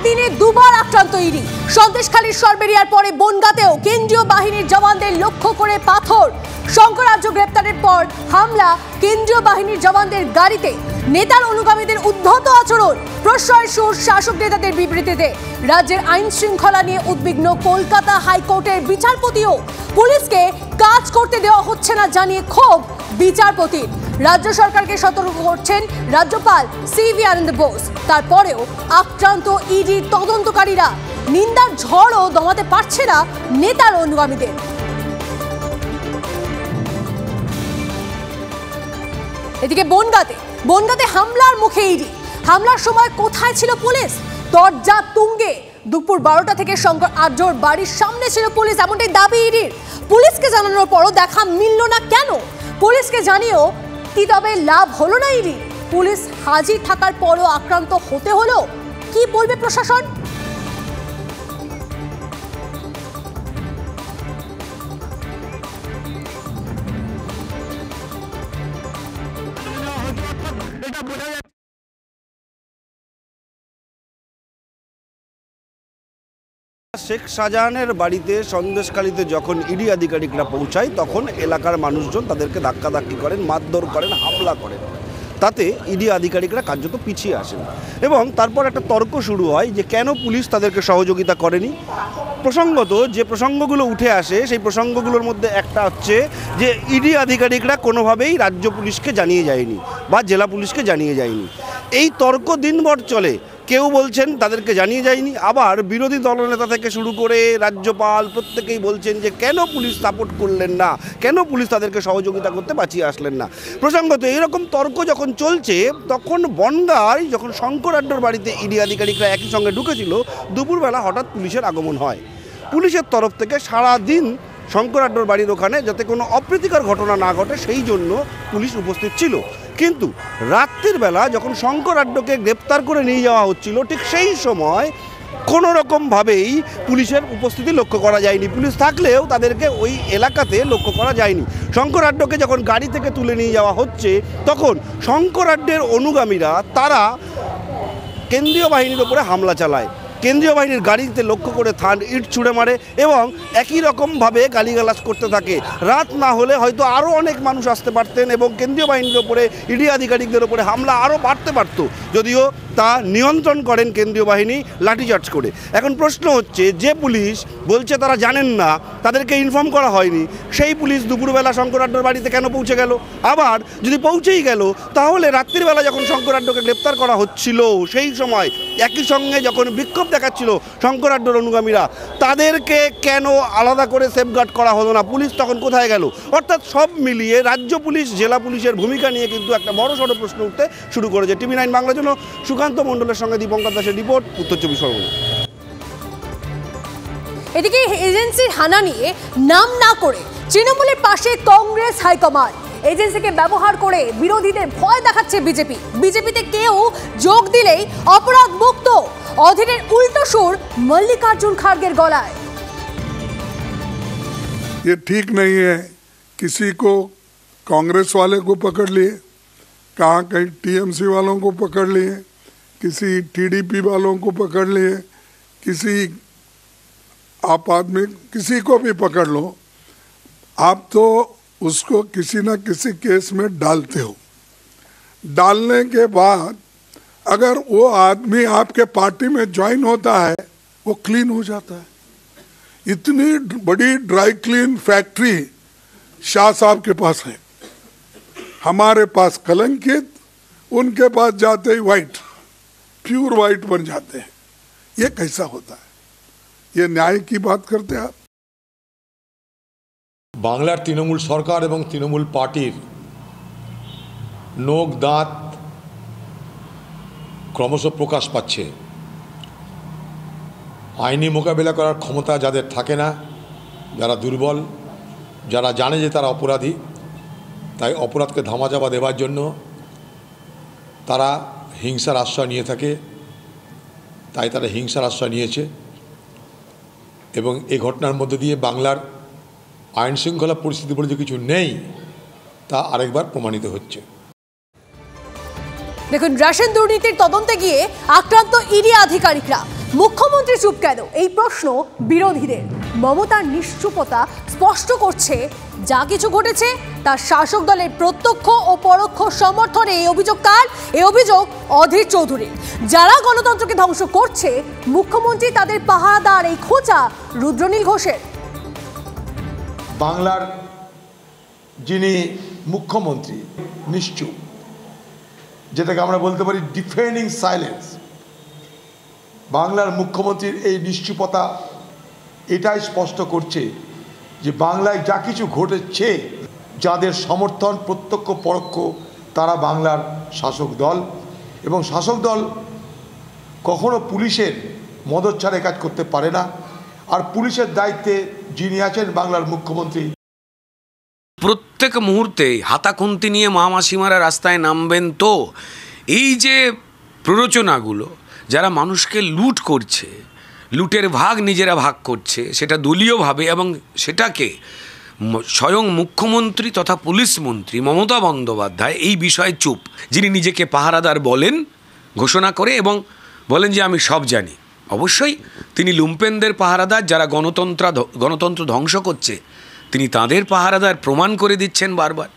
একদিনে দুবার আক্রান্ত ইডি। সন্দেশখালীর সরবেরিয়ার পরে বনগাঁতেও কেন্দ্রীয় বাহিনীর জওয়ানদের লক্ষ্য করে পাথর। শঙ্করাজ্য গ্রেপ্তারের পর হামলা কেন্দ্রীয় বাহিনীর জওয়ানদের গাড়িতে। নেতার অনুগামীদের উদ্ধত আচরণ, প্রশ্রয়ের সুর শাসক নেতাদের বিবৃতিতে। রাজ্যের আইন শৃঙ্খলা নিয়ে উদ্বিগ্ন কলকাতা হাইকোর্টের বিচারপতিও। পুলিশকে কাজ করতে দেওয়া হচ্ছে না জানিয়ে ক্ষোভ বিচারপতির। রাজ্য সরকারকে সতর্ক করছেন রাজ্যপাল সিভি আনন্দ বোস। তারপরেও আক্রান্ত ইডির তদন্তকারীরা। নিন্দার ঝড়ও দমাতে পারছে না নেতার অনুগামীদের। এদিকে বনগাঁতে হামলার মুখে ইডি। হামলার সময় কোথায় ছিল পুলিশ? দরজা তুঙ্গে। দুপুর 12টা থেকে শঙ্কর আর্যর বাড়ির সামনে ছিল পুলিশ, এমনটাই দাবি ইডির। পুলিশকে জানানোর পরও দেখা মিলল না কেন? পুলিশকে জানিয়েও কি তবে লাভ হলো না ইডি? পুলিশ হাজির থাকার পরও আক্রান্ত হতে হলো, কি বলবে প্রশাসন? শেখ শাহজাহানের বাড়িতে সন্দেশখালীতে যখন ইডি আধিকারিকরা পৌঁছায় তখন এলাকার মানুষজন তাদেরকে ধাক্কাধাক্কি করেন, মারধর করেন, হামলা করেন। তাতে ইডি আধিকারিকরা কার্যত পিছিয়ে আসেন এবং তারপর একটা তর্ক শুরু হয় যে কেন পুলিশ তাদেরকে সহযোগিতা করেনি। প্রসঙ্গত যে প্রসঙ্গগুলো উঠে আসে সেই প্রসঙ্গগুলোর মধ্যে একটা হচ্ছে যে ইডি আধিকারিকরা কোনোভাবেই রাজ্য পুলিশকে জানিয়ে যায়নি বা জেলা পুলিশকে জানিয়ে যায়নি। এই তর্ক দিনভর চলে। কেউ বলছেন তাদেরকে জানিয়ে যায়নি, আবার বিরোধী দলনেতা থেকে শুরু করে রাজ্যপাল প্রত্যেকেই বলছেন যে কেন পুলিশ সাপোর্ট করলেন না, কেন পুলিশ তাদেরকে সহযোগিতা করতে বাঁচিয়ে আসলেন না। প্রসঙ্গত এইরকম তর্ক যখন চলছে তখন বনগাঁয় যখন শঙ্কর আড্ডার বাড়িতে ইডি আধিকারিকরা একই সঙ্গে ঢুকেছিল, দুপুরবেলা হঠাৎ পুলিশের আগমন হয়। পুলিশের তরফ থেকে সারাদিন শঙ্কর আড্ডার বাড়ির ওখানে যাতে কোনো অপ্রীতিকর ঘটনা না ঘটে সেই জন্য পুলিশ উপস্থিত ছিল। কিন্তু রাত্রির বেলা যখন শঙ্কর আড্ডকে গ্রেপ্তার করে নিয়ে যাওয়া হচ্ছিল ঠিক সেই সময় কোনো রকমভাবেই পুলিশের উপস্থিতি লক্ষ্য করা যায়নি। পুলিশ থাকলেও তাদেরকে ওই এলাকাতে লক্ষ্য করা যায়নি। শঙ্কর আড্ডকে যখন গাড়ি থেকে তুলে নিয়ে যাওয়া হচ্ছে তখন শঙ্কর আড্ডের অনুগামীরা তারা কেন্দ্রীয় বাহিনীর ওপরে হামলা চালায়। কেন্দ্রীয় বাহিনীর গাড়িতে লক্ষ্য করে ইট ছুঁড়ে মারে এবং একই রকমভাবে গালিগালাজ করতে থাকে। রাত না হলে হয়তো আরও অনেক মানুষ আসতে পারতেন এবং কেন্দ্রীয় বাহিনীর ওপরে ইডি আধিকারিকদের ওপরে হামলা আরও বাড়তে পারত, যদিও তা নিয়ন্ত্রণ করেন কেন্দ্রীয় বাহিনী লাঠিচার্জ করে। এখন প্রশ্ন হচ্ছে যে পুলিশ বলছে তারা জানেন না, তাদেরকে ইনফর্ম করা হয়নি, সেই পুলিশ দুপুরবেলা শঙ্কর আড্ডার বাড়িতে কেন পৌঁছে গেল? আবার যদি পৌঁছেই গেল তাহলে রাত্রিবেলা যখন শঙ্কর আড্ডাকে গ্রেপ্তার করা হচ্ছিল সেই সময় একই সঙ্গে যখন বিক্ষোভ দেখাচ্ছিল শঙ্কর আড্ডার অনুগামীরা, তাদেরকে কেন আলাদা করে সেফগার্ড করা হলো না? পুলিশ তখন কোথায় গেল? অর্থাৎ সব মিলিয়ে রাজ্য পুলিশ জেলা পুলিশের ভূমিকা নিয়ে কিন্তু একটা বড়সড় প্রশ্ন উঠতে শুরু করেছে। TV9 বাংলার জন্য সুকান্ত মণ্ডলের সঙ্গে দীপঙ্কর দাসের রিপোর্ট, উত্তর 24 পরগনা। এদিকে এজেন্সির হানা নিয়ে নাম না করে তৃণমূলের পাশে কংগ্রেস হাইকমান্ড। এজেন্সিকে ব্যবহার করে বিরোধীদের ভয় দেখাচ্ছে বিজেপি। বিজেপিতে কেউ যোগ দিলেই অপরাধ মুক্ত। অধীরের উল্টো সুর মল্লিকার্জুন খাড়গের গলায়। ये ठीक नहीं है। किसी को कांग्रेस वाले को पकड़ लिए, कहाँ कहीं टीएमसी वालों को पकड़ लिए, किसी टीडीपी वालों को पकड़ लिए, किसी आप आदमी किसी को भी पकड़ लो, आप तो उसको किसी न किसी केस में डालते हो। डालने के बाद अगर वो आदमी आपके पार्टी में ज्वाइन होता है वो क्लीन हो जाता है। इतनी बड़ी ड्राई क्लीन फैक्ट्री शाह साहब के पास है, हमारे पास कलंकित, उनके पास जाते ही वाइट, प्योर वाइट बन जाते हैं। ये कैसा होता है? ये न्याय की बात करते हैं आप? বাংলার তৃণমূল সরকার এবং তৃণমূল পার্টির নোক দাঁত ক্রমশ প্রকাশ পাচ্ছে। আইনি মোকাবিলা করার ক্ষমতা যাদের থাকে না, যারা দুর্বল, যারা জানে যে তারা অপরাধী, তাই অপরাধকে ধামাচাপা দেওয়ার জন্য তারা হিংসার আশ্রয় নিয়ে থাকে। তাই তারা হিংসার আশ্রয় নিয়েছে এবং এই ঘটনার মধ্যে দিয়ে বাংলার আইন শৃঙ্খলা পরিস্থিতি বলে যে কিছু নেই তা আরেকবার প্রমাণিত হচ্ছে। দেখুন, রেশন দুর্নীতির তদন্তে গিয়ে আক্রান্ত ইডি আধিকারিকরা। মুখ্যমন্ত্রী চুপ কেন, এই প্রশ্ন বিরোধীদের। মমতার নিশ্চুপতা স্পষ্ট করছে যা কিছু ঘটেছে তার শাসক দলের প্রত্যক্ষ ও পরোক্ষ সমর্থনে। এই অভিযোগ কার? এই অভিযোগ অধীর চৌধুরীর। যারা গণতন্ত্রকে ধ্বংস করছে মুখ্যমন্ত্রী তাদের পাহারাদার, এই খোঁচা রুদ্রনীল ঘোষের। বাংলার যিনি মুখ্যমন্ত্রী নিশ্চুপ, যেটাকে আমরা বলতে পারি ডিফেন্ডিং সাইলেন্স, বাংলার মুখ্যমন্ত্রীর এই নিশ্চুপতা এটাই স্পষ্ট করছে যে বাংলায় যা কিছু ঘটেছে, যাদের সমর্থন প্রত্যক্ষ পরোক্ষ তারা বাংলার শাসক দল, এবং শাসক দল কখনো পুলিশের মদদ ছাড়া কাজ করতে পারে না। আর পুলিশের দায়িত্বে যিনি আছেন বাংলার মুখ্যমন্ত্রী, প্রত্যেক মুহূর্তে হাতাখুন্তি নিয়ে মা মাসিমারা রাস্তায় নামবেন। তো এই যে প্ররোচনাগুলো, যারা মানুষকে লুট করছে, লুটের ভাগ নিজেরা ভাগ করছে, সেটা দলীয়ভাবে, এবং সেটাকে স্বয়ং মুখ্যমন্ত্রী তথা পুলিশ মন্ত্রী মমতা বন্দ্যোপাধ্যায় এই বিষয়ে চুপ, যিনি নিজেকে পাহারাদার বলেন ঘোষণা করে এবং বলেন যে আমি সব জানি। অবশ্যই তিনি লুম্পেনদের পাহারাদার, যারা গণতন্ত্র ধ্বংস করছে তিনি তাদের পাহারাদার প্রমাণ করে দিচ্ছেন বারবার।